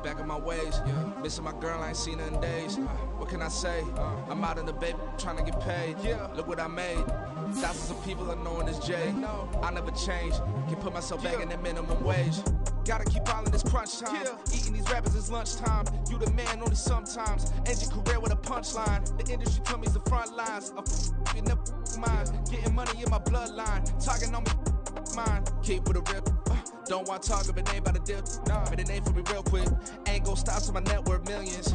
Back in my ways, missing my girl, I ain't seen her in days. What can I say? I'm out in the baby, trying to get paid. Look what I made. Thousands of people are knowing this Jay. I never change. Can put myself back in the minimum wage. Gotta keep all in this crunch time. Eating these rappers is lunchtime. You the man only sometimes. End your career with a punchline. The industry told me the front lines. In the mind. Getting money in my bloodline. Talking on me mine. Keep with a real. Don't want to talk if it ain't about the deal. But it ain't for me real quick. Ain't gon' stop till my net worth millions.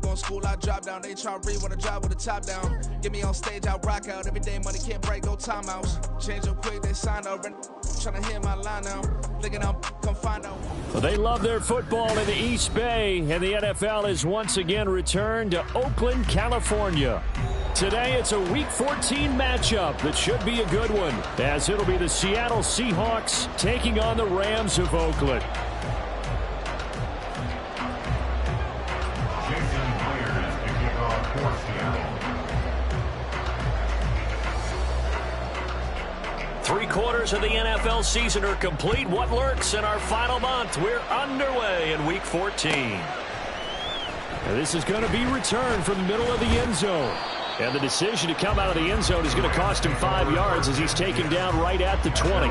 Going school, I drop down. They try to read when I drive with the top down. Get me on stage, I rock out. Every day money can't break, no timeouts. Change up quick, they sign up. Trying to hear my line now. Thinking I'm come find out. Well, they love their football in the East Bay, and the NFL has once again returned to Oakland, California. Today, it's a Week 14 matchup that should be a good one, as it'll be the Seattle Seahawks taking on the Rams of Oakland. Three-quarters of the NFL season are complete. What lurks in our final month? We're underway in Week 14. And this is going to be returned from the middle of the end zone. And the decision to come out of the end zone is going to cost him 5 yards as he's taken down right at the 20.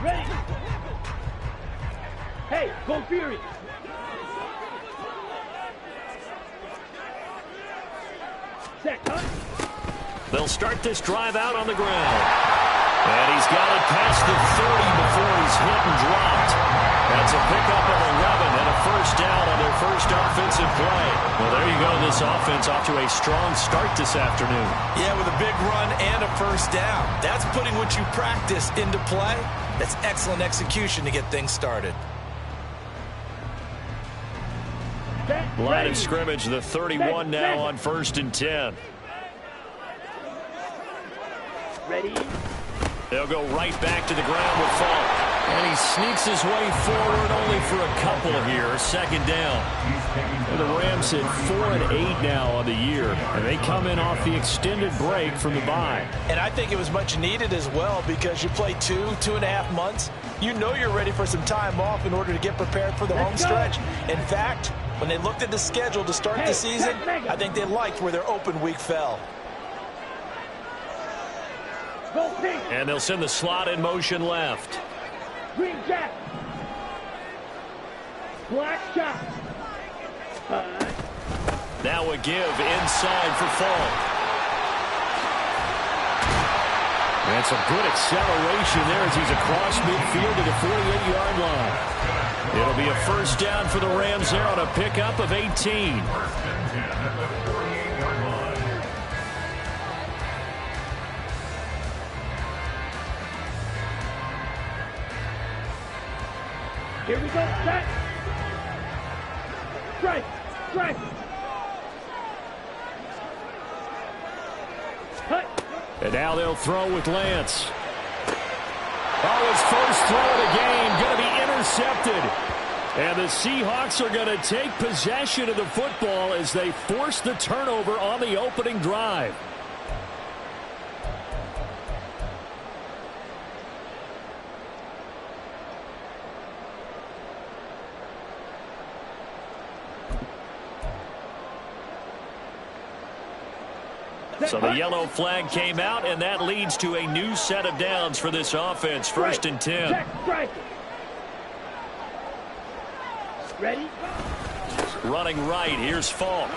Ready? Hey, go Fury! Set, cut! They'll start this drive out on the ground. And he's got it past the 30 before he's hit and dropped. That's a pickup of 11 and a first down on their first offensive play. Well, there you go. This offense off to a strong start this afternoon. Yeah, with a big run and a first down. That's putting what you practice into play. That's excellent execution to get things started. Line of scrimmage, the 31 now on 1st and 10. Ready? They'll go right back to the ground with Falk. And he sneaks his way forward only for a couple here. Second down. And the Rams at 4-8 now on the year. And they come in off the extended break from the bye. And I think it was much needed as well because you play 2.5 months. You know you're ready for some time off in order to get prepared for the home stretch. In fact, when they looked at the schedule to start the season, I think they liked where their open week fell. And they'll send the slot in motion left. Green jack. Black shot. Now a give inside for Falk. And some good acceleration there as he's across midfield to the 48-yard line. It'll be a first down for the Rams there on a pickup of 18. Here we go, set. Strike, strike. Cut. And now they'll throw with Lance. Oh, his first throw of the game going to be intercepted. And the Seahawks are going to take possession of the football as they force the turnover on the opening drive. So the yellow flag came out, and that leads to a new set of downs for this offense. 1st and 10. Ready? Running right, here's Falk.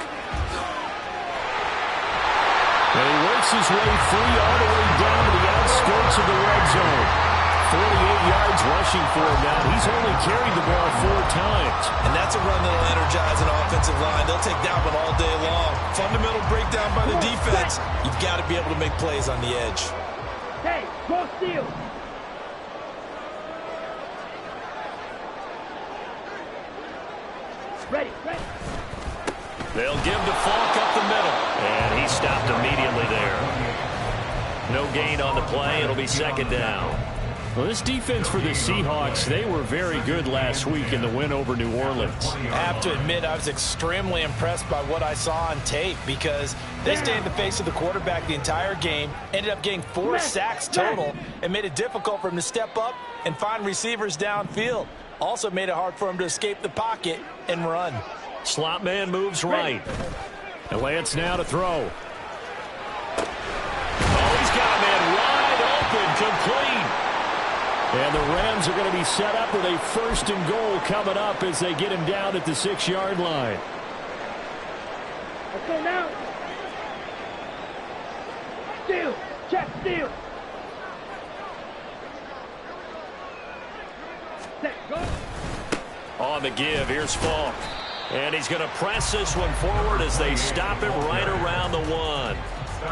And he works his way free all the way down to the outskirts of the red zone. 48 yards rushing for him now. He's only carried the ball 4 times. And that's a run that'll energize an offensive line. They'll take that one all day long. Fundamental breakdown by the defense. You've got to be able to make plays on the edge. Hey, go steal. Ready, ready. They'll give to Falk up the middle. And he stopped immediately there. No gain on the play. It'll be second down. Well, this defense for the Seahawks, they were very good last week in the win over New Orleans. I have to admit, I was extremely impressed by what I saw on tape because they stayed in the face of the quarterback the entire game, ended up getting 4 sacks total, and made it difficult for him to step up and find receivers downfield. Also made it hard for him to escape the pocket and run. Slot man moves right. And Lance now to throw. Oh, he's got a man wide open, complete. And the Rams are going to be set up with a 1st and goal coming up as they get him down at the 6-yard line. Let's go now. Steal. Check steal. Set, go. On the give, here's Falk. And he's going to press this one forward as they stop him right around the 1.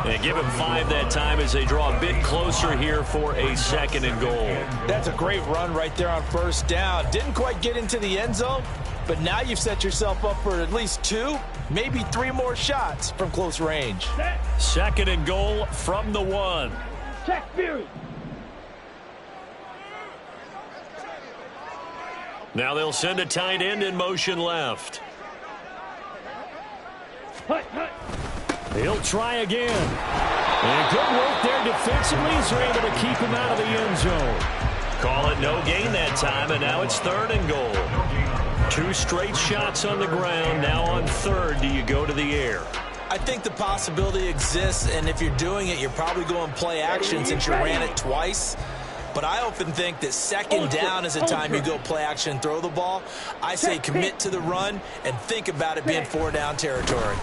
And give him 5 that time as they draw a bit closer here for a 2nd and goal. That's a great run right there on 1st down. Didn't quite get into the end zone, but now you've set yourself up for at least 2, maybe 3 more shots from close range. 2nd and goal from the 1. Check Fury. Now they'll send a tight end in motion left. Hut, hut. He'll try again. And good work there defensively as they're able to keep him out of the end zone. Call it no gain that time, and now it's 3rd and goal. 2 straight shots on the ground. Now on 3rd, do you go to the air? I think the possibility exists, and if you're doing it, you're probably going play action since you ran it twice. But I often think that 2nd down is the time you go play action and throw the ball. I say commit to the run and think about it being 4-down territory.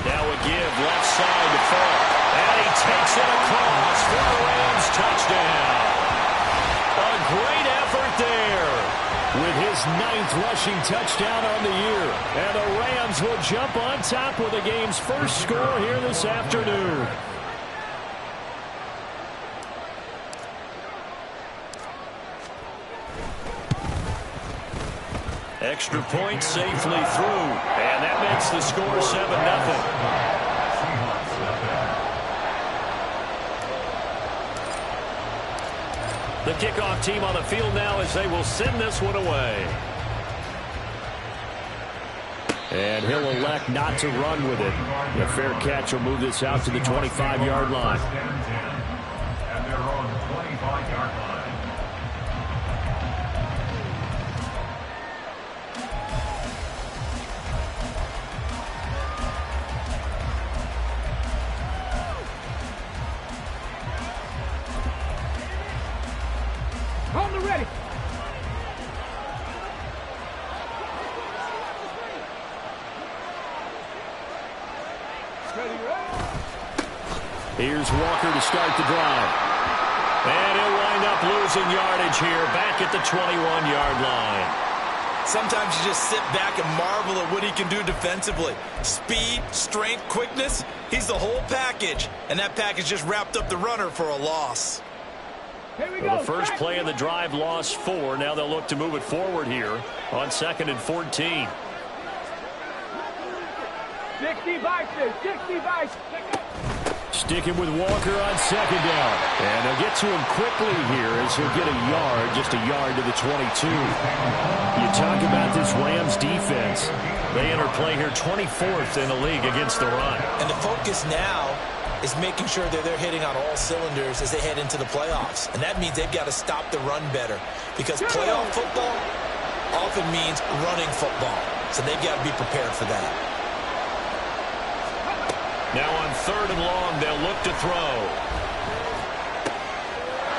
Now a give left side to Falk. And he takes it across for a Rams touchdown. A great effort there with his 9th rushing touchdown on the year. And the Rams will jump on top with the game's first score here this afternoon. Extra point safely through. And that makes the score 7-0. The kickoff team on the field now as they will send this one away. And he'll elect not to run with it. The fair catch will move this out to the 25-yard line. And they're on the 25-yard line. On the ready. Here's Walker to start the drive. And he'll wind up losing yardage here back at the 21-yard line. Sometimes you just sit back and marvel at what he can do defensively. Speed, strength, quickness, he's the whole package. And that package just wrapped up the runner for a loss. Well, the first play of the drive lost 4. Now they'll look to move it forward here on 2nd and 14. 60 vices, 60 vices. Sticking with Walker on 2nd down. And they'll get to him quickly here as he'll get a yard, just a yard to the 22. You talk about this Rams defense. They enter play here 24th in the league against the run. And the focus now is making sure that they're hitting on all cylinders as they head into the playoffs. And that means they've got to stop the run better because playoff football often means running football. So they've got to be prepared for that. Now on 3rd and long, they'll look to throw.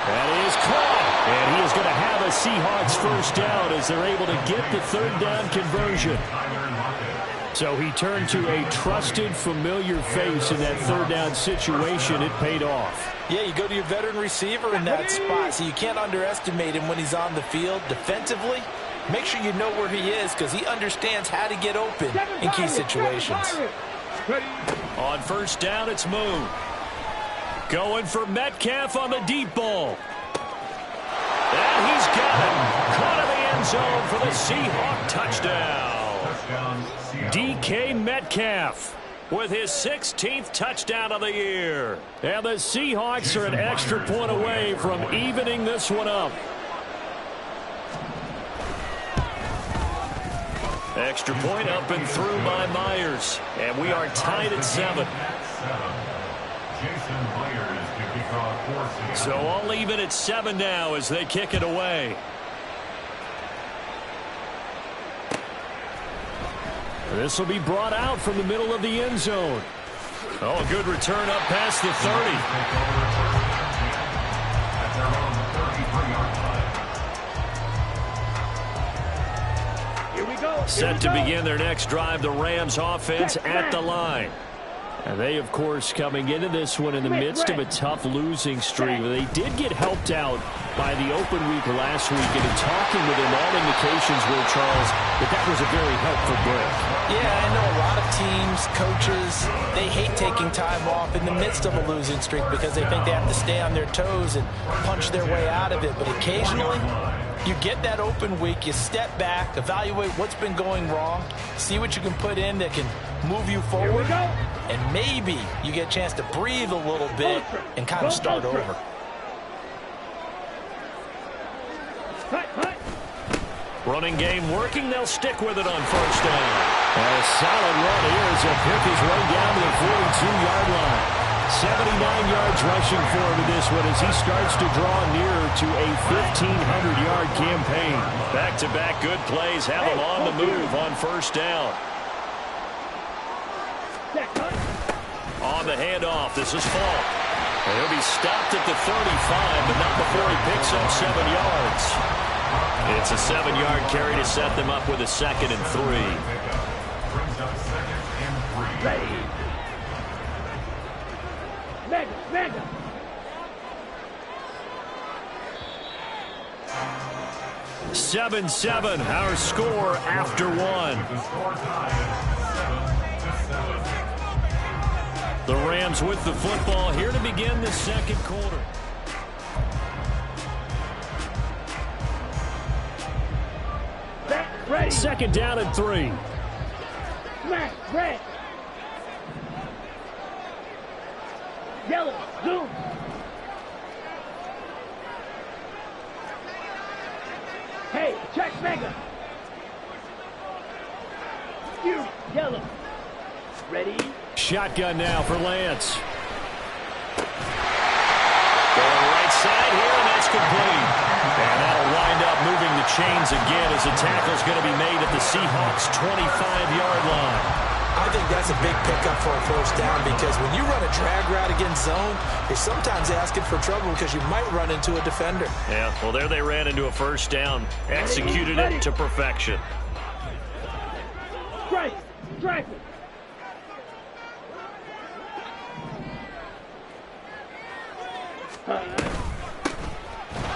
That is caught. And he is going to have a Seahawks first down as they're able to get the 3rd down conversion. So he turned to a trusted, familiar face in that 3rd down situation. It paid off. Yeah, you go to your veteran receiver in that spot, so you can't underestimate him when he's on the field. Defensively, make sure you know where he is because he understands how to get open in key situations. On 1st down, it's Moon. Going for Metcalf on the deep ball. And he's got him. Caught in the end zone for the Seahawk touchdown. DK Metcalf. with his 16th touchdown of the year. And the Seahawks are an extra point away from evening this one up. Extra point up and through by Myers. And we are tied at 7. So all even at 7 now as they kick it away. This will be brought out from the middle of the end zone. Oh, a good return up past the 30. Here we go. Set to begin their next drive, the Rams offense at the line. And they, of course, coming into this one in the midst of a tough losing streak. They did get helped out by the open week last week, and in talking with them, all indications were, Charles, that was a very helpful break. Yeah, I know a lot of teams, coaches, they hate taking time off in the midst of a losing streak because they think they have to stay on their toes and punch their way out of it. But occasionally, you get that open week, you step back, evaluate what's been going wrong, see what you can put in that can move you forward, and maybe you get a chance to breathe a little bit and kind of start over. Running game working, they'll stick with it on first down. And a solid run here as he'll pick his way down to the 42-yard line. 79 yards rushing for him in this one as he starts to draw nearer to a 1,500-yard campaign. Back-to-back good plays have him on the move on first down. On the handoff, this is Falk. And he'll be stopped at the 35, but not before he picks up 7 yards. It's a 7-yard carry to set them up with a 2nd and 3. Ready. Mega. 7-7, our score after 1. The Rams with the football here to begin the second quarter. Ready. 2nd down and 3. Smash. Red. Yellow. Zoom. Hey, check Mega. You. Yellow. Ready. Shotgun now for Lance. Going right side here, and that's complete. And that'll wind up moving the chains again as the tackle's going to be made at the Seahawks' 25-yard line. I think that's a big pickup for a first down because when you run a drag route against zone, you're sometimes asking for trouble because you might run into a defender. Yeah, well, there they ran into a first down. Executed it to perfection. Strike.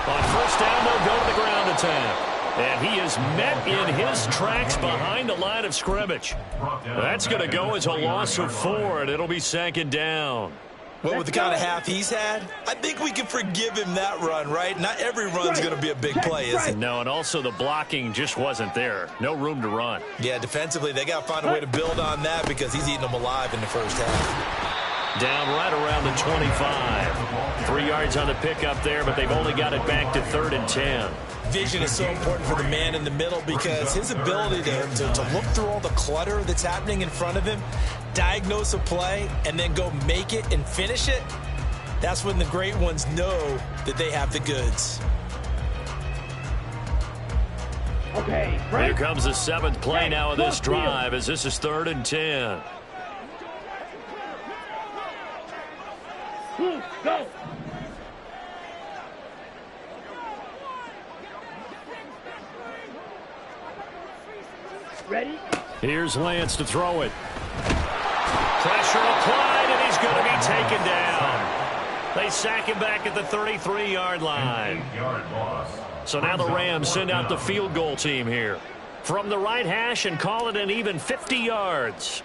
On first down, they'll go to the ground attack. And he is met in his tracks behind the line of scrimmage. That's going to go as a loss of 4, and it'll be 2nd down. Well, with the kind of half he's had, I think we can forgive him that run, right? Not every run's going to be a big play, is it? No, and also the blocking just wasn't there. No room to run. Yeah, defensively, they got to find a way to build on that because he's eating them alive in the first half. Down right around the 25. 3 yards on the pickup there, but they've only got it back to 3rd and 10. Vision is so important for the man in the middle because his ability to look through all the clutter that's happening in front of him, diagnose a play, and then go make it and finish it, that's when the great ones know that they have the goods. Okay, Here comes the 7th play now of this drive as this is 3rd and 10. Go. Ready? Here's Lance to throw it. Pressure applied, and he's going to be taken down. They sack him back at the 33-yard line. So now the Rams send out the field goal team here from the right hash and call it an even 50 yards.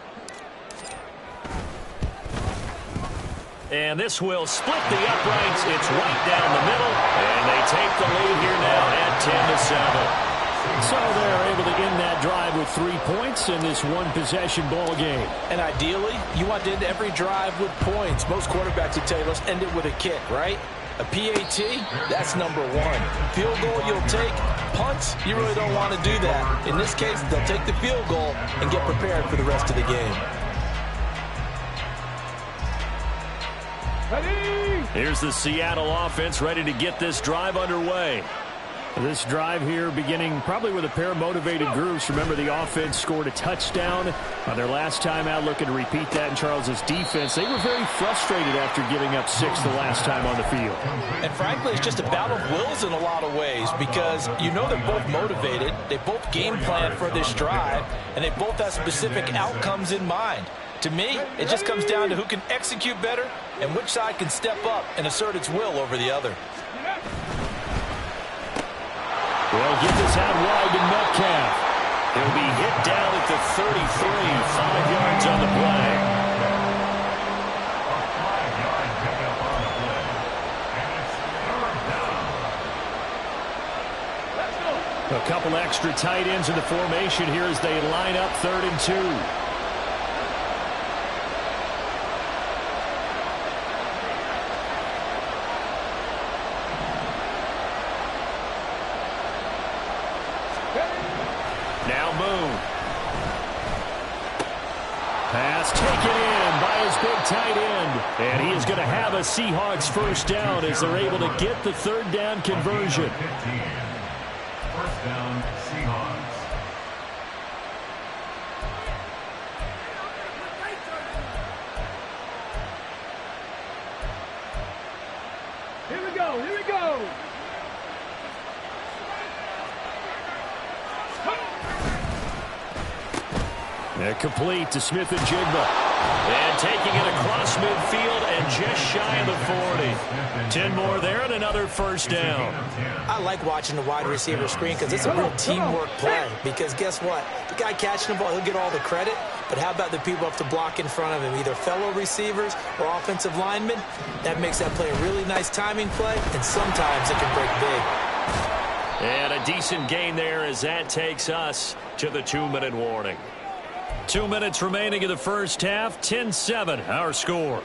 And this will split the uprights. It's right down the middle, and they take the lead here now at 10-7. So they're able to end that drive with 3 points in this one-possession ball game. And ideally, you want to end every drive with points. Most quarterbacks would tell you, let's end it with a kick, right? A PAT, that's number one. Field goal, you'll take. Punts, you really don't want to do that. In this case, they'll take the field goal and get prepared for the rest of the game. Here's the Seattle offense ready to get this drive underway. This drive here beginning probably with a pair of motivated groups. Remember, the offense scored a touchdown on their last time out, looking to repeat that in Charles's defense. They were very frustrated after giving up 6 the last time on the field. And frankly, it's just a battle of wills in a lot of ways, because you know they're both motivated, they both game plan for this drive, and they both have specific outcomes in mind. To me, it just comes down to who can execute better and which side can step up and assert its will over the other. They'll get this out wide to Metcalf. He'll be hit down at the 33, 5 yards on the play. A couple extra tight ends in the formation here as they line up 3rd and 2. Now Moon. Pass taken in by his big tight end. And he is going to have a Seahawks first down as they're able to get the 3rd down conversion. First down, Seahawks. Here we go, here we go. Complete to Smith and Jigba. And taking it across midfield and just shy of the 40. 10 more there and another first down. I like watching the wide receiver screen because it's a real teamwork play. Because guess what? The guy catching the ball, he'll get all the credit. But how about the people up to block in front of him, either fellow receivers or offensive linemen? That makes that play a really nice timing play, and sometimes it can break big. And a decent gain there as that takes us to the 2-minute warning. 2 minutes remaining in the first half. 10-7 our score.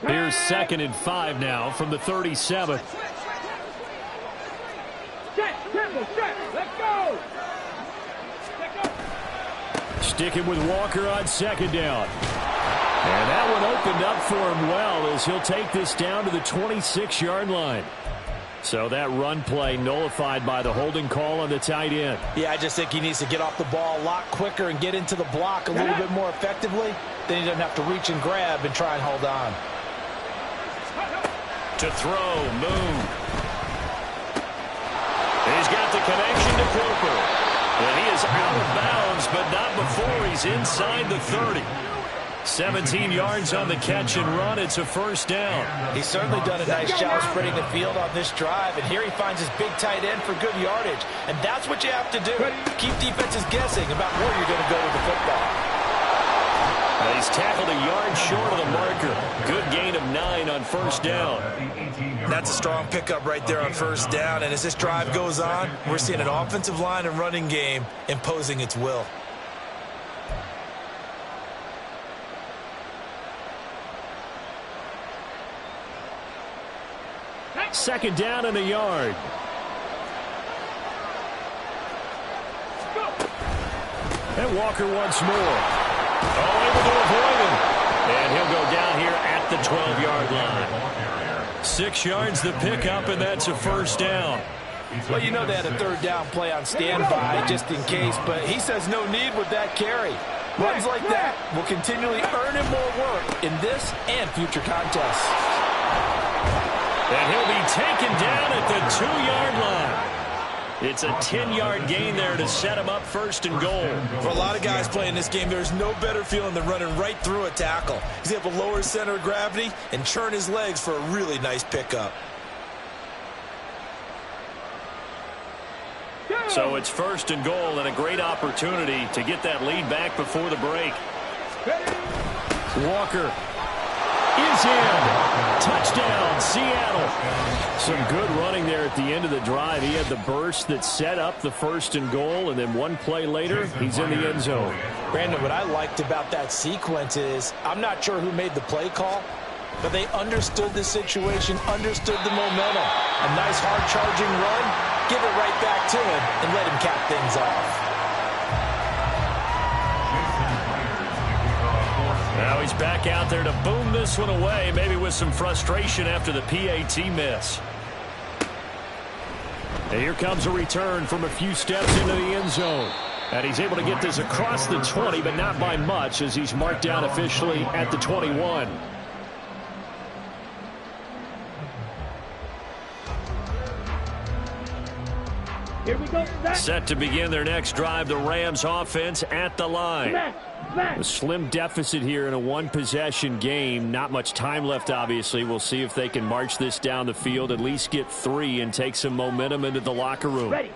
Here's 2nd and 5 now from the 37. Let's go. Sticking with Walker on 2nd down. And that one opened up for him well as he'll take this down to the 26-yard line. So that run play nullified by the holding call on the tight end. Yeah, I just think he needs to get off the ball a lot quicker and get into the block a little bit more effectively. Then he doesn't have to reach and grab and try and hold on. To throw, Moon. He's got the connection to Cooper. And he is out of bounds, but not before he's inside the 30. 17 yards on the catch and run. It's a first down. He's certainly done a nice job spreading the field on this drive, and here he finds his big tight end for good yardage. And that's what you have to do. Keep defenses guessing about where you're going to go with the football. He's tackled a yard short of the marker. Good gain of 9 on first down. That's a strong pickup right there on first down. And as this drive goes on, we're seeing an offensive line and running game imposing its will. Second down and a yard. And Walker once more. Oh, able to avoid him. And he'll go down here at the 12-yard line. 6 yards the pickup, and that's a first down. Well, you know they had a third down play on standby just in case, but he says no need with that carry. Runs like that will continually earn him more work in this and future contests. And he'll be taken down at the 2-yard line. It's a 10-yard gain there to set him up first and goal. For a lot of guys playing this game, there's no better feeling than running right through a tackle. He's able to lower his center of gravity and churn his legs for a really nice pickup. So it's 1st and goal and a great opportunity to get that lead back before the break. Walker is in. Touchdown, Seattle. Some good running there at the end of the drive. He had the burst that set up the 1st and goal, and then one play later, he's in the end zone. Brandon, what I liked about that sequence is I'm not sure who made the play call, but they understood the situation, understood the momentum. A nice hard-charging run, give it right back to him, and let him cap things off. Now he's back out there to boom this one away, maybe with some frustration after the PAT miss. And here comes a return from a few steps into the end zone. And he's able to get this across the 20, but not by much, as he's marked down officially at the 21. Here we go. Set to begin their next drive, the Rams offense at the line. A slim deficit here in a one-possession game. Not much time left, obviously. We'll see if they can march this down the field, at least get 3 and take some momentum into the locker room. Ready.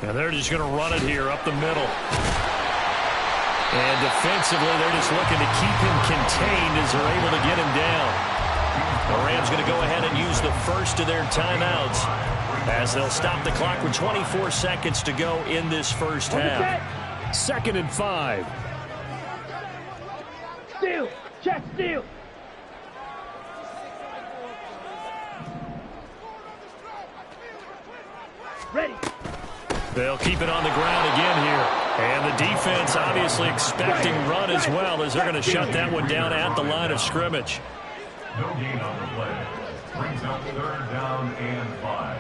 And they're just going to run it here up the middle. And defensively, they're just looking to keep him contained as they're able to get him down. The Rams going to go ahead and use the first of their timeouts as they'll stop the clock with 24 seconds to go in this first half. 2nd and 5. Steal. Check steal. Ready. They'll keep it on the ground again here. And the defense obviously expecting run as well, as they're going to shut that one down at the line of scrimmage. No gain on the play. Brings up 3rd down and 5.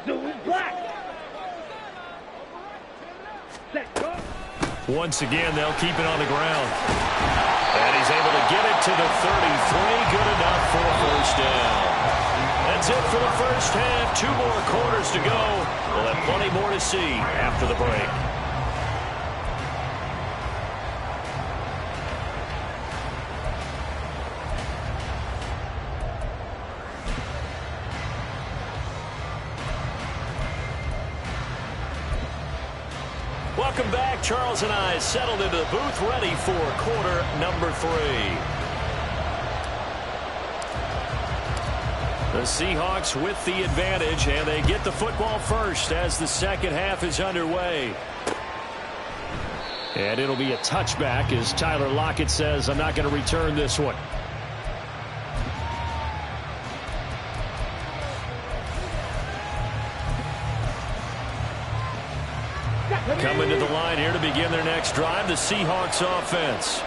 Zoo is black. Set, go. Once again, they'll keep it on the ground. And he's able to get it to the 33. Good enough for a 1st down. That's it for the first half. 2 more quarters to go. We'll have plenty more to see after the break. Welcome back. Charles and I settled into the booth, ready for quarter number 3. The Seahawks with the advantage, and they get the football first as the second half is underway. And it'll be a touchback as Tyler Lockett says, I'm not going to return this one. Coming to the line here to begin their next drive, the Seahawks offense.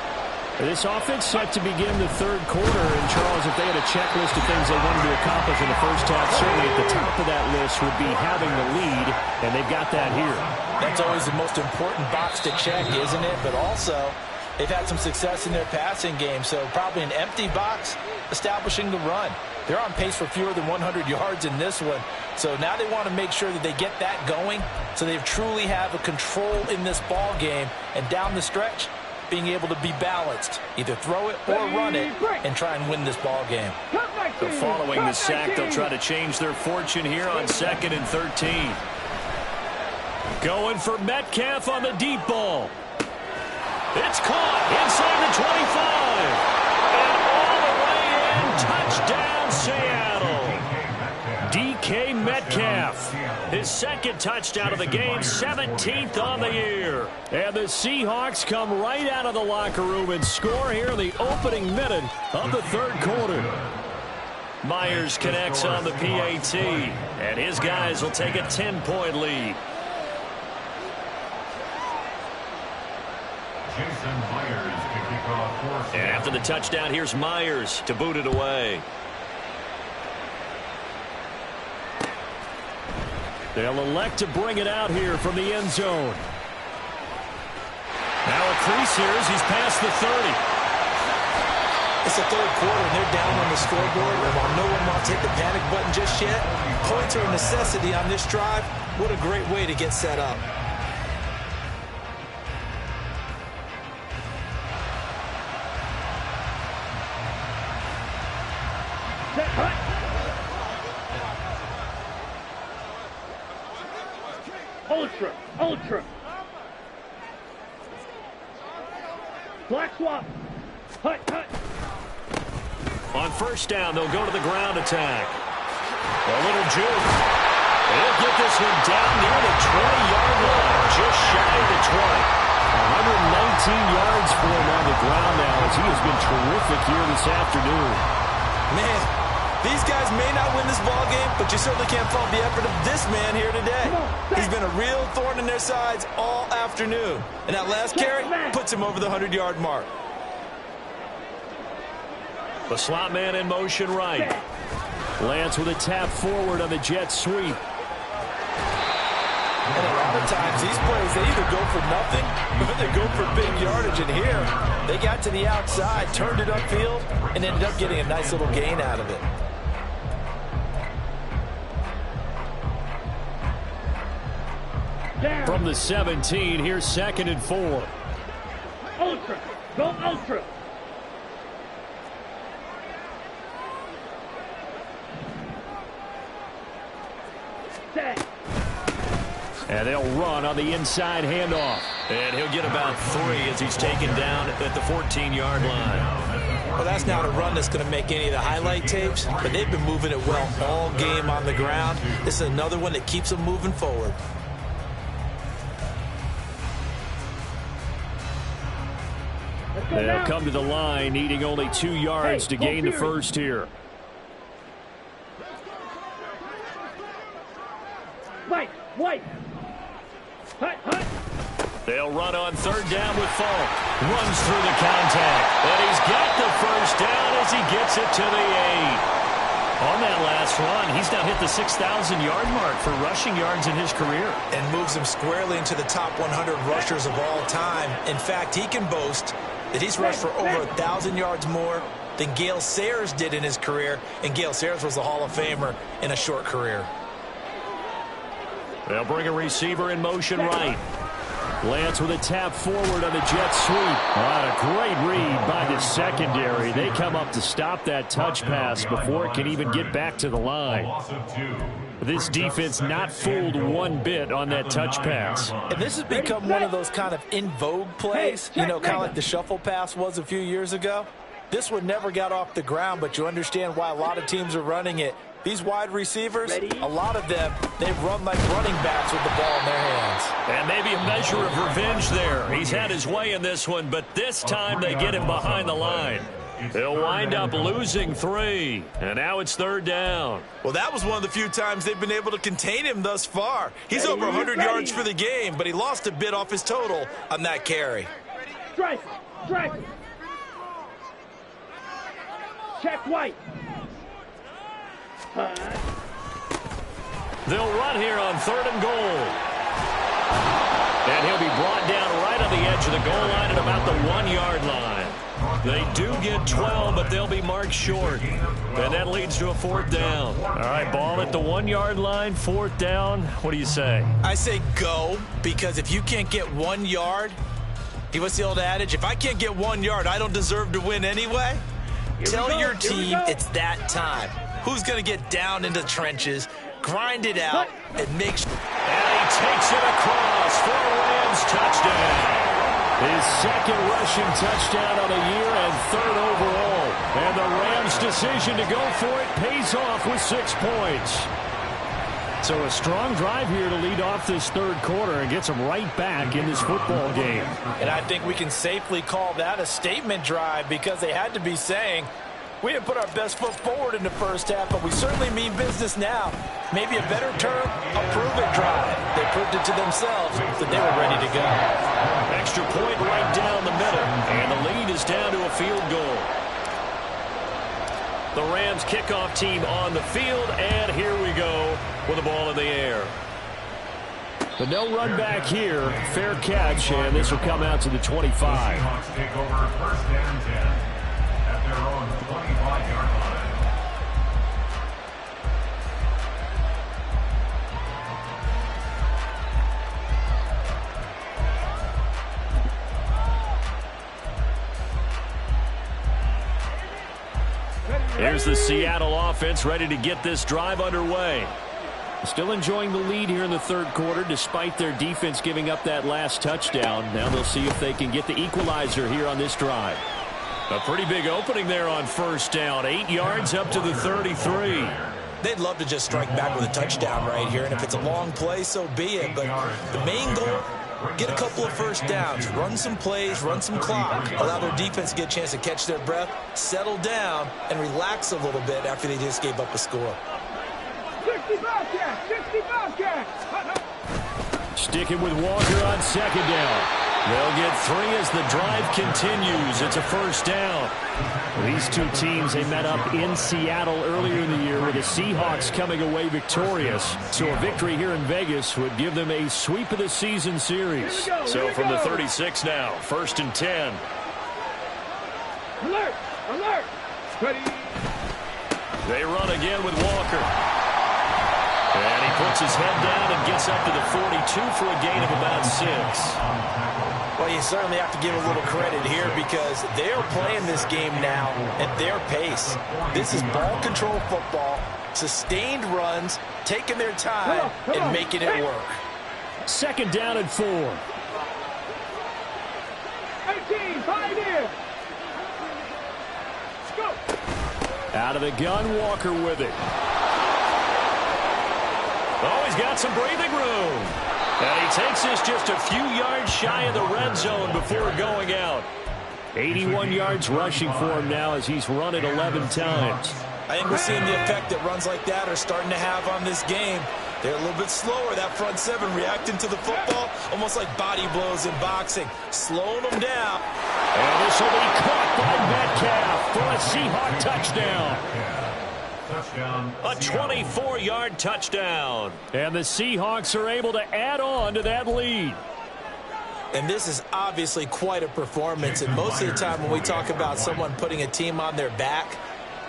This offense set to begin the 3rd quarter, and Charles, if they had a checklist of things they wanted to accomplish in the first half, certainly at the top of that list would be having the lead, and they've got that here. That's always the most important box to check, isn't it? But also, they've had some success in their passing game, so probably an empty box establishing the run. They're on pace for fewer than 100 yards in this one, so now they want to make sure that they get that going so they truly have a control in this ball game, and down the stretch, being able to be balanced, either throw it or run it, and try and win this ball game. So following the sack, they'll try to change their fortune here on 2nd and 13. Going for Metcalf on the deep ball. It's caught inside the 25. And all the way in, touchdown Seattle. DK Metcalf. His 2nd touchdown of the game, 17th on the year. And the Seahawks come right out of the locker room and score here in the opening minute of the 3rd quarter. Myers connects on the PAT, and his guys will take a 10-point lead. And after the touchdown, here's Myers to boot it away. They'll elect to bring it out here from the end zone. Now a crease here as he's past the 30. It's the 3rd quarter, and they're down on the scoreboard. And while no one wants to hit the panic button just yet, points are a necessity on this drive. What a great way to get set up. Ultra, ultra. Black swap. Hut, hut. On first down, they'll go to the ground attack. A little juke. They'll get this one down near the 20-yard line, just shy of the 20. 119 yards for him on the ground now as he has been terrific here this afternoon. Man, these guys may not win this ball game, but you certainly can't fault the effort of this man here today. He's been a real thorn in their sides all afternoon. And that last carry puts him over the 100-yard mark. The slot man in motion right. Lance with a tap forward on the jet sweep. And a lot of times, these plays, they either go for nothing or they go for big yardage. And here, they got to the outside, turned it upfield, and ended up getting a nice little gain out of it. From the 17, here's 2nd and 4. Ultra. Go ultra. Set. And they'll run on the inside handoff. And he'll get about 3 as he's taken down at the 14-yard line. Well, that's not a run that's going to make any of the highlight tapes, but they've been moving it well all game on the ground. This is another one that keeps them moving forward. They'll come to the line, needing only 2 yards to gain the first here. White. Hut, hut. They'll run on 3rd down with Falk. Runs through the contact. And he's got the first down as he gets it to the 8. On that last run, he's now hit the 6,000-yard mark for rushing yards in his career. And moves him squarely into the top 100 rushers of all time. In fact, he can boast that he's rushed for over 1,000 yards more than Gale Sayers did in his career. And Gale Sayers was a Hall of Famer in a short career. They'll bring a receiver in motion right. Lance with a tap forward on the jet sweep. What a great read by the secondary. They come up to stop that touch pass before it can even get back to the line. This defense not fooled one bit on that touch pass. And this has become one of those kind of in vogue plays, you know, kind of like the shuffle pass was a few years ago. This one never got off the ground, but you understand why a lot of teams are running it. These wide receivers, a lot of them, they run like running backs with the ball in their hands. And maybe a measure of revenge there. He's had his way in this one, but this time they get him behind the line. They'll wind up losing 3, and now it's 3rd down. Well, that was one of the few times they've been able to contain him thus far. He's over 100 yards for the game, but he lost a bit off his total on that carry. Strike. Check White. They'll run here on 3rd and goal. And he'll be brought down right on the edge of the goal line at about the 1-yard line. They do get 12, but they'll be marked short. And that leads to a 4th down. All right, ball at the 1-yard line, 4th down. What do you say? I say go, because if you can't get 1 yard, what's the old adage? If I can't get 1 yard, I don't deserve to win anyway. Tell your team it's that time. Who's going to get down into the trenches, grind it out, and make sure. And he takes it across for a Rams touchdown. His 2nd rushing touchdown of the year and 3rd overall. And the Rams' decision to go for it pays off with 6 points. So a strong drive here to lead off this 3rd quarter and gets them right back in this football game. And I think we can safely call that a statement drive because they had to be saying, we didn't put our best foot forward in the first half, but we certainly mean business now. Maybe a better term, a prove-it drive. They proved it to themselves that they were ready to go. Extra point right down the middle, and the lead is down to a field goal. The Rams kickoff team on the field, and here we go with the ball in the air. But no run back here. Fair catch, and this will come out to the 25. Seahawks take over 1st and 10 at their own 25-yard line. Here's the Seattle offense ready to get this drive underway. Still enjoying the lead here in the third quarter despite their defense giving up that last touchdown. Now they'll see if they can get the equalizer here on this drive. A pretty big opening there on first down. 8 yards up to the 33. They'd love to just strike back with a touchdown right here, and if it's a long play, so be it. But the main goal, get a couple of first downs, run some plays, run some clock, allow their defense to get a chance to catch their breath, settle down, and relax a little bit after they just gave up a score. 60 Bobcats! 60 Bobcats! Sticking with Walker on second down. They'll get 3 as the drive continues. It's a first down. These two teams, they met up in Seattle earlier in the year with the Seahawks coming away victorious. So a victory here in Vegas would give them a sweep of the season series. So from the 36 now, 1st and 10. Alert! Alert! Ready! They run again with Walker. And he puts his head down and gets up to the 42 for a gain of about 6. Well, you certainly have to give a little credit here because they're playing this game now at their pace. This is ball control football, sustained runs, taking their time and making it work. 2nd down and 4. 18, 5 in. Go! Out of the gun, Walker with it. Oh, he's got some breathing room. And he takes this just a few yards shy of the red zone before going out. 81 yards rushing for him now as he's run it 11 times. I think we're seeing the effect that runs like that are starting to have on this game. They're a little bit slower, that front seven, reacting to the football, almost like body blows in boxing, slowing them down. And this will be caught by Metcalf for a Seahawk touchdown. A 24-yard touchdown. And the Seahawks are able to add on to that lead. And this is obviously quite a performance. And most of the time when we talk about someone putting a team on their back,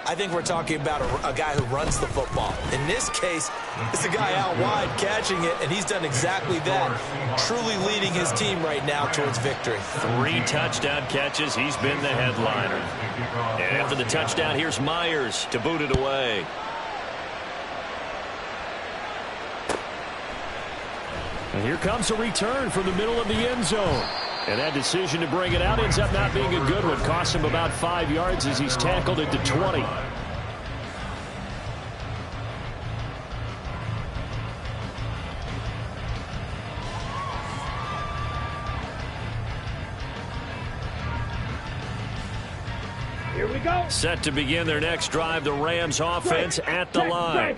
I think we're talking about a guy who runs the football. In this case, it's a guy out wide catching it, and he's done exactly that, truly leading his team right now towards victory. 3 touchdown catches. He's been the headliner. And after the touchdown, here's Myers to boot it away. And here comes a return from the middle of the end zone. And that decision to bring it out ends up not being a good one. Cost him about 5 yards as he's tackled at the 20. Here we go. Set to begin their next drive, the Rams offense at the line.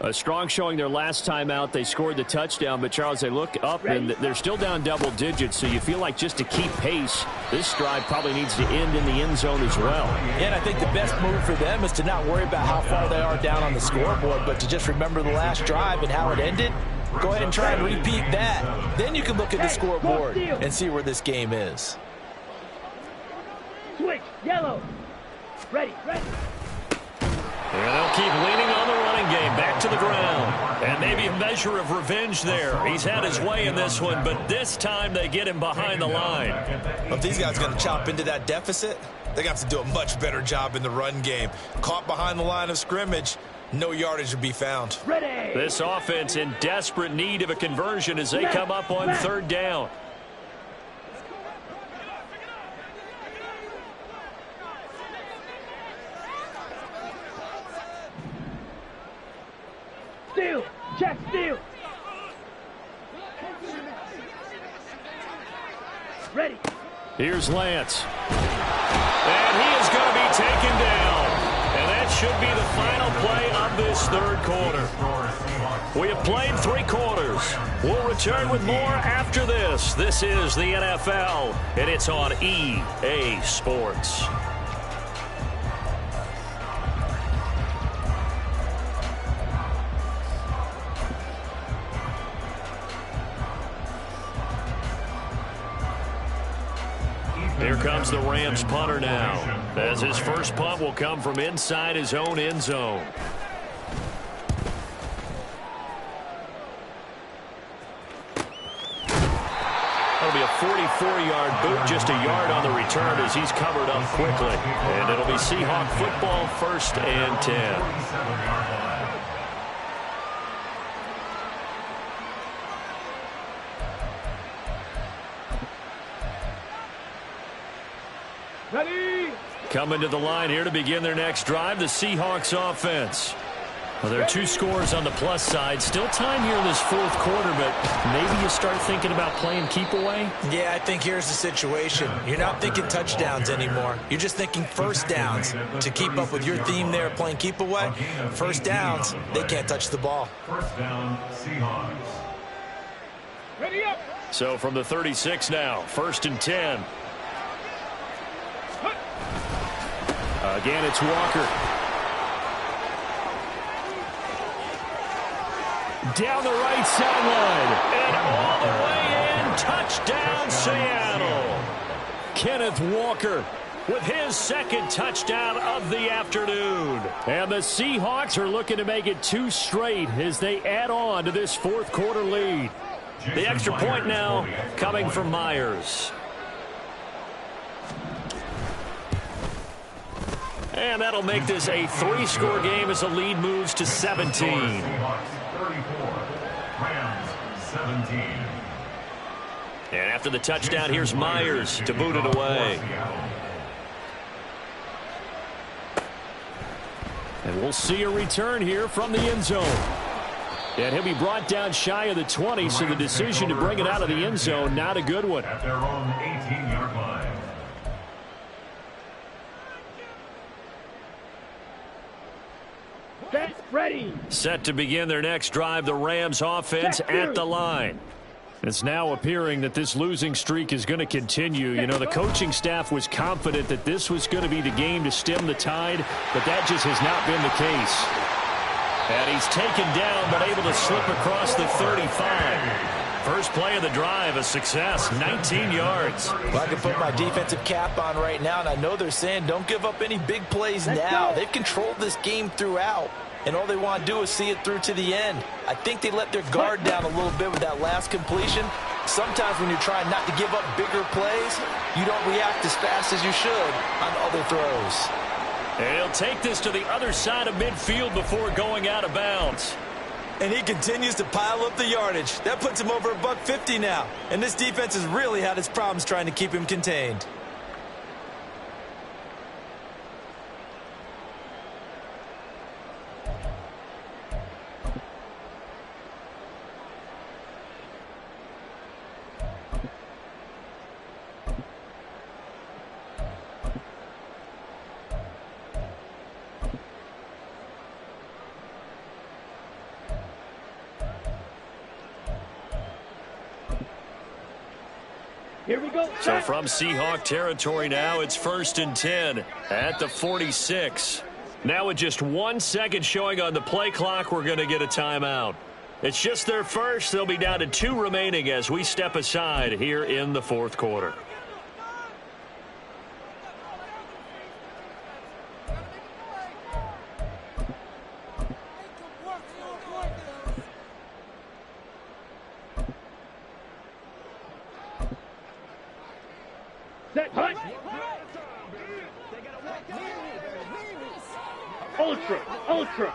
A strong showing their last time out. They scored the touchdown, but, Charles, they look up, and they're still down double digits, so you feel like just to keep pace, this drive probably needs to end in the end zone as well. And I think the best move for them is to not worry about how far they are down on the scoreboard, but to just remember the last drive and how it ended. Go ahead and try and repeat that. Then you can look at the scoreboard and see where this game is. Switch, yellow. Ready, ready. And they'll keep leaning on the running game. Back to the ground. And maybe a measure of revenge there. He's had his way in this one, but this time they get him behind the line. Well, if these guys are going to chop into that deficit, they got to do a much better job in the run game. Caught behind the line of scrimmage, no yardage to be found. Ready. This offense in desperate need of a conversion as they come up on 3rd down. Steal. Check, steal. Ready. Here's Lance. And he is going to be taken down. And that should be the final play of this 3rd quarter. We have played 3 quarters. We'll return with more after this. This is the NFL, and it's on EA Sports. Here comes the Rams punter now, as his first punt will come from inside his own end zone. That'll be a 44-yard boot, just a yard on the return as he's covered up quickly. And it'll be Seahawk football, 1st and 10. Ready. Coming to the line here to begin their next drive, the Seahawks offense. Well, there are 2 scores on the plus side. Still time here in this fourth quarter, but maybe you start thinking about playing keep away? Yeah, I think here's the situation. You're not thinking touchdowns anymore. You're just thinking first downs. To keep up with your theme there, playing keep away, first downs, they can't touch the ball. First down, Seahawks. Ready up. So from the 36 now, 1st and 10. Again, it's Walker. Down the right sideline. And all the way in. Touchdown, Seattle. Kenneth Walker with his 2nd touchdown of the afternoon. And the Seahawks are looking to make it 2 straight as they add on to this fourth quarter lead. The extra point now coming from Myers. And that'll make this a 3-score game as the lead moves to 17. Seahawks 34, Rams 17. And after the touchdown, here's Myers to boot it away. And we'll see a return here from the end zone. And he'll be brought down shy of the 20, so the decision to bring it out of the end zone, not a good one. At their own 18-yard line. Set. Ready. Set to begin their next drive, the Rams offense at the line. It's now appearing that this losing streak is going to continue. You know, the coaching staff was confident that this was going to be the game to stem the tide, but that just has not been the case. And he's taken down, but able to slip across the 35. First play of the drive, a success, 19 yards. Well, I can put my defensive cap on right now, and I know they're saying don't give up any big plays now. They've controlled this game throughout, and all they want to do is see it through to the end. I think they let their guard down a little bit with that last completion. Sometimes when you're trying not to give up bigger plays, you don't react as fast as you should on other throws. And he'll take this to the other side of midfield before going out of bounds. And he continues to pile up the yardage. That puts him over $150 now. And this defense has really had its problems trying to keep him contained. Here we go. So from Seahawk territory now, it's 1st and 10 at the 46. Now with just 1 second showing on the play clock, we're going to get a timeout. It's just their first. They'll be down to 2 remaining as we step aside here in the fourth quarter. Set. Hut. Ultra. Ultra.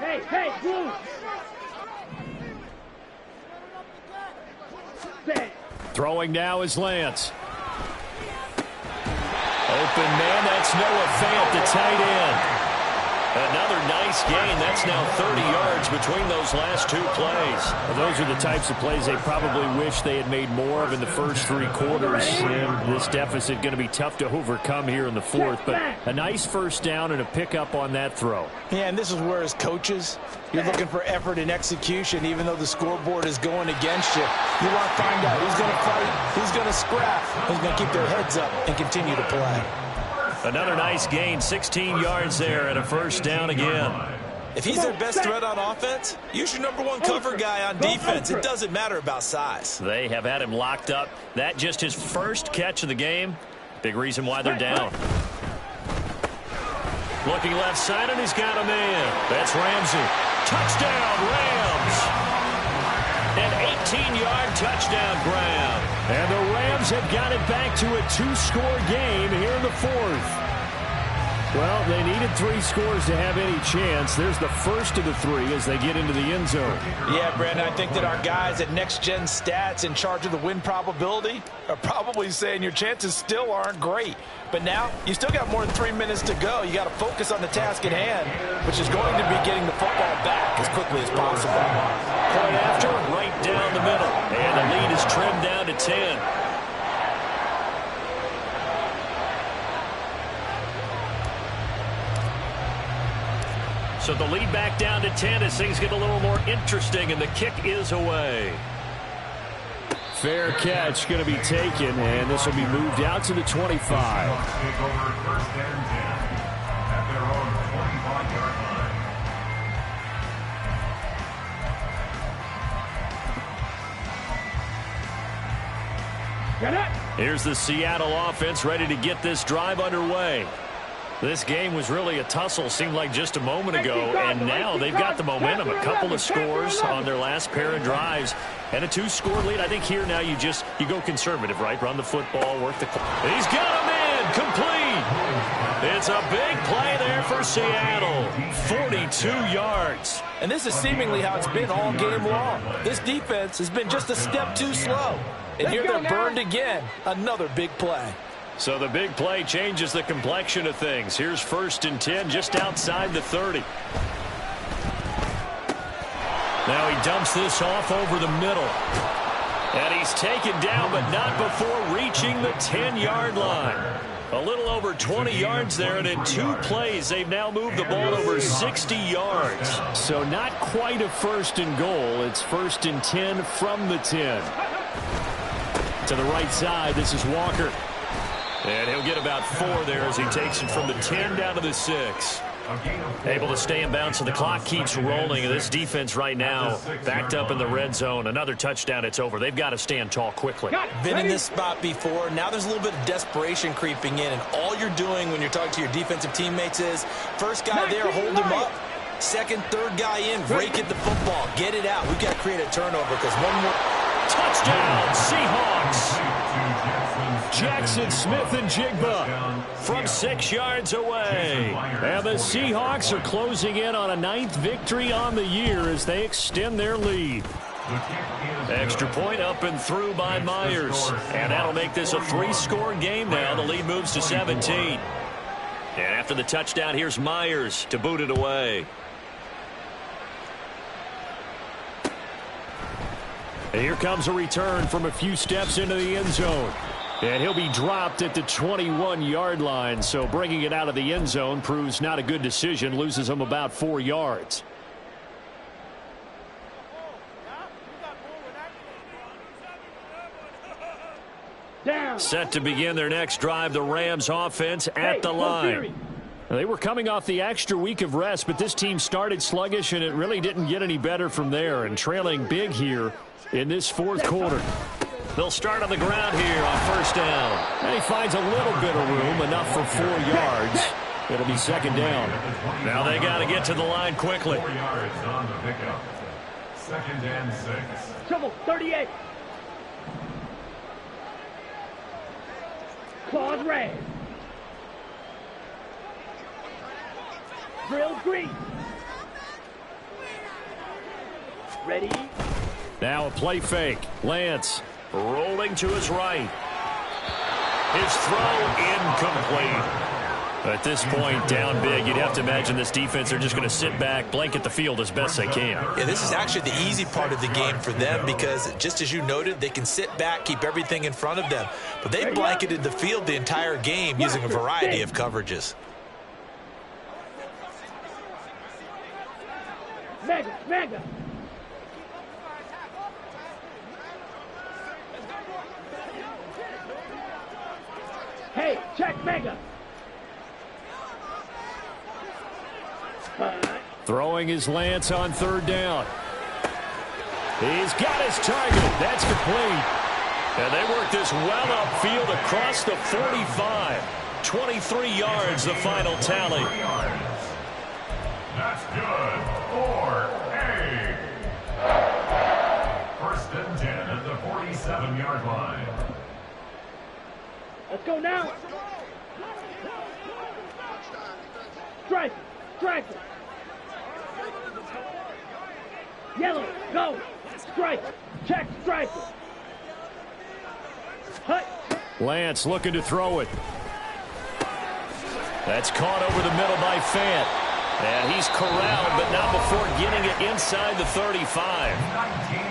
Hey, hey, blue. Set. Throwing now is Lance. Open man, that's Noah Fant, the tight end. Another nice gain. That's now 30 yards between those last 2 plays. Those are the types of plays they probably wish they had made more of in the first 3 quarters. And this deficit going to be tough to overcome here in the fourth. But a nice first down and a pickup on that throw. Yeah, and this is where as coaches, you're looking for effort and execution even though the scoreboard is going against you. You want to find out who's going to fight, who's going to scrap, who's going to keep their heads up and continue to play. Another nice gain, 16 yards there and a first down again. If he's their best threat on offense, use your #1 cover guy on defense. It doesn't matter about size. They have had him locked up. That just his first catch of the game. Big reason why they're down. Looking left side, and he's got a man. That's Ramsey. Touchdown, Rams. An 18-yard touchdown grab. And the Rams have got it back to a 2-score game here in the fourth. Well, they needed 3 scores to have any chance. There's the first of the 3 as they get into the end zone. Yeah, Brandon, I think that our guys at Next Gen Stats in charge of the win probability are probably saying your chances still aren't great. But now, you still got more than 3 minutes to go. You got to focus on the task at hand, which is going to be getting the football back as quickly as possible. Point after, right down the middle. And the lead is trimmed down to 10. So the lead back down to 10 as things get a little more interesting, and the kick is away. Fair catch going to be taken, and this will be moved out to the 25. Take over first and 10 at their own 25-yard line. Get it! Here's the Seattle offense ready to get this drive underway. This game was really a tussle, seemed like just a moment ago, and now they've got the momentum. A couple of scores on their last pair of drives, and a 2-score lead. I think here now you go conservative, right? Run the football, work the clock. He's got him in, complete. It's a big play there for Seattle, 42 yards. And this is seemingly how it's been all game long. This defense has been just a step too slow. And here they're burned again. Another big play. So the big play changes the complexion of things. Here's 1st and 10 just outside the 30. Now he dumps this off over the middle. And he's taken down, but not before reaching the 10-yard line. A little over 20 yards there, and in 2 plays, they've now moved the ball over 60 yards. So not quite a 1st and goal. It's 1st and 10 from the 10. To the right side, this is Walker. And he'll get about 4 there as he takes it from the 10 down to the 6. Able to stay in bounds, so the clock keeps rolling. And this defense right now backed up in the red zone. Another touchdown, it's over. They've got to stand tall quickly. Been in this spot before. Now there's a little bit of desperation creeping in. And all you're doing when you're talking to your defensive teammates is, first guy there, hold him up. Second, third guy in, break at the football. Get it out. We've got to create a turnover because one more. Touchdown, Seahawks. Jackson Smith and Jigba from 6 yards away. And the Seahawks are closing in on a 9th victory on the year as they extend their lead. Extra point up and through by Myers. And that'll make this a 3-score game now. The lead moves to 17. And after the touchdown, here's Myers to boot it away. And here comes a return from a few steps into the end zone. And he'll be dropped at the 21-yard line, so bringing it out of the end zone proves not a good decision, loses him about 4 yards. Down. Set to begin their next drive, the Rams offense at the line. They were coming off the extra week of rest, but this team started sluggish, and it really didn't get any better from there, and trailing big here in this 4th quarter. They'll start on the ground here on 1st down. And he finds a little bit of room, enough for 4 yards. It'll be 2nd down. Now they got to get to the line quickly. 4 yards on the pickup. 2nd and 6. Trouble, 38. Claws red. Drill green. Ready? Now a play fake. Lance rolling to his right. His throw incomplete. At this point, down big, you'd have to imagine this defense are just going to sit back, blanket the field as best they can. Yeah, this is actually the easy part of the game for them because, just as you noted, they can sit back, keep everything in front of them. But they blanketed the field the entire game using a variety of coverages. Mega. Hey, check mega. Throwing his Lance on 3rd down. He's got his target. That's complete. And they work this well upfield across the 45. 23 yards, the final tally. That's good. 4-8. 1st and 10 at the 47-yard line. Let's go now. striker, striker. Yellow, go, striker, check, striker. Hut. Lance looking to throw it. That's caught over the middle by Fant. And he's corralled, but not before getting it inside the 35.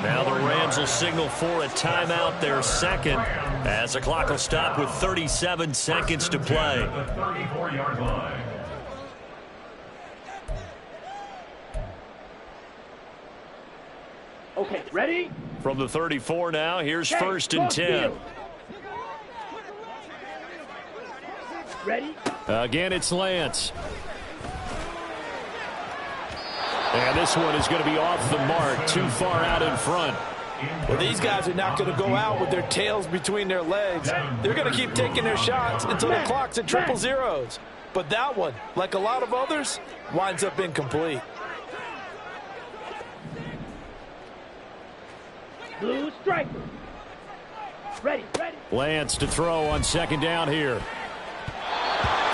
Now the Rams will signal for a timeout, their second, as the clock will stop with 37 seconds to play. The 34-yard line. Okay, ready? From the 34 now, here's Okay, first and 10. field. Ready? Again, it's Lance. And this one is going to be off the mark, too far out in front. Well, these guys are not going to go out with their tails between their legs. They're going to keep taking their shots until the clock's at triple zeros. But that one, like a lot of others, winds up incomplete. Blue striker. Ready, ready. Lance to throw on second down here.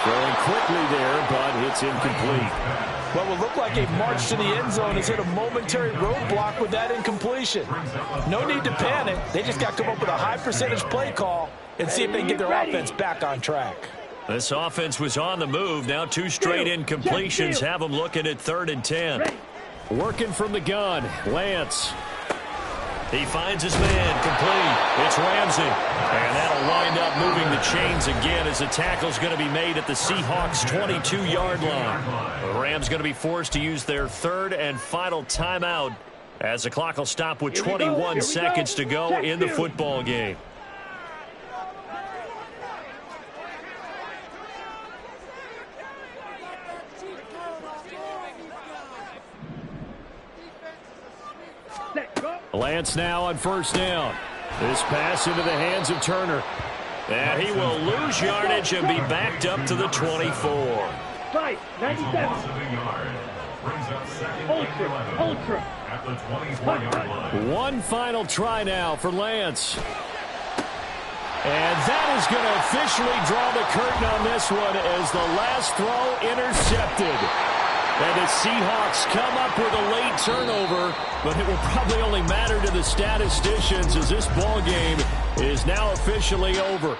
Throwing quickly there, but it's incomplete. What will look like a march to the end zone has hit a momentary roadblock with that incompletion. No need to panic. They just got to come up with a high percentage play call and see if they can get their offense back on track. This offense was on the move. Now two straight incompletions have them looking at 3rd and 10. Working from the gun, Lance. He finds his man, complete. It's Ramsey. And that'll wind up moving the chains again as the tackle's going to be made at the Seahawks' 22-yard line. The Rams going to be forced to use their 3rd and final timeout as the clock will stop with 21 seconds to go in the football game. Lance now on first down. This pass into the hands of Turner. And he will lose yardage and be backed up to the 24. Fight, 97. Ultra. At the 24-yard line. One final try now for Lance. And that is going to officially draw the curtain on this one as the last throw intercepted. And the Seahawks come up with a late turnover, but it will probably only matter to the statisticians as this ball game is now officially over.